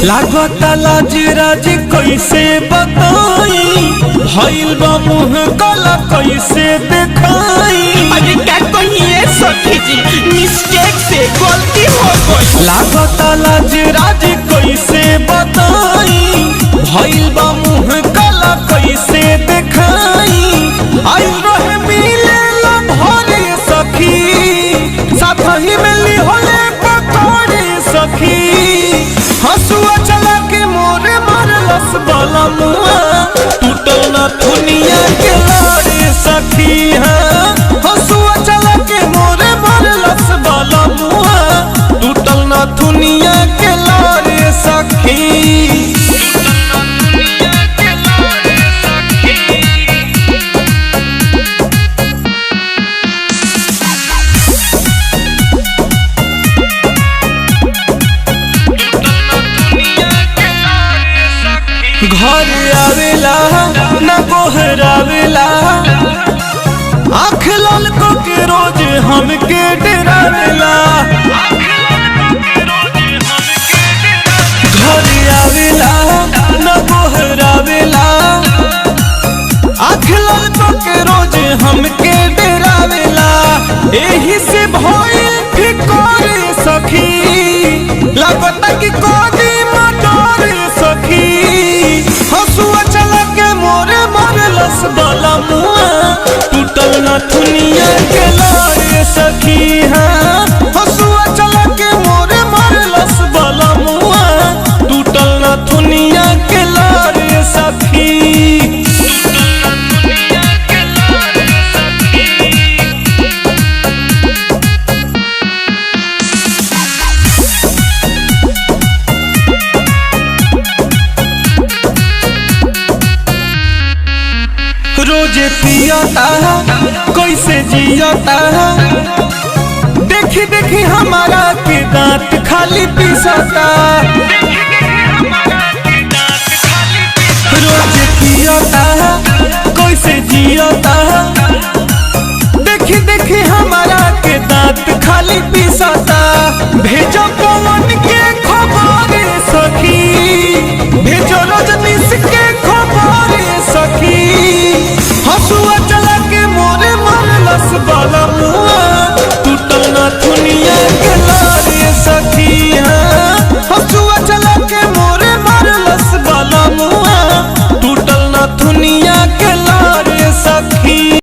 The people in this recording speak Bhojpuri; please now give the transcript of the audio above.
लागता लाज राज कैसे बताई, भइल बा मुँह काला कैसे दिखाई। अरे क्या कहिए सखी जी, मिस्टेक से गलती हो गई। लागता लाज राज कैसे बताई, भइल बा मुँह काला कैसे दिखाई। आई रहे मिले ला भरे सखी, साथ ही मिली होले पकड़े सखी। हंसुआ चला के मोरे मारलस बाला मुआ, टूटल ना दुनिया के लारे सखी। हाँ हंसुआ चला के मोरे मारलस बाला मुआ, टूटल ना दुनिया के लारे सखी। घर आवेला न गोहरावेला, आँख लाल को के रोज हमके डरावेला। घर आवेला न गोहरावेला, आँख लाल को के रोज हमके डरावेला। एही से भइल फिकर सखी, लगता कि कोदी मटर सखी। हंसुआ चला के मोरे मारलस बाला मुआ, टूटल ना दुनिया के लारे सखी। हाँ हंसुआ चला के मोरे मारलस बाला मुआ, टूटल ना दुनिया के लारे सखी। रोज पियता कैसे जियता, देखी देखी हमारा के दांत खाली पिसता। रोज पियता कैसे जियता, देखी देखी हमारा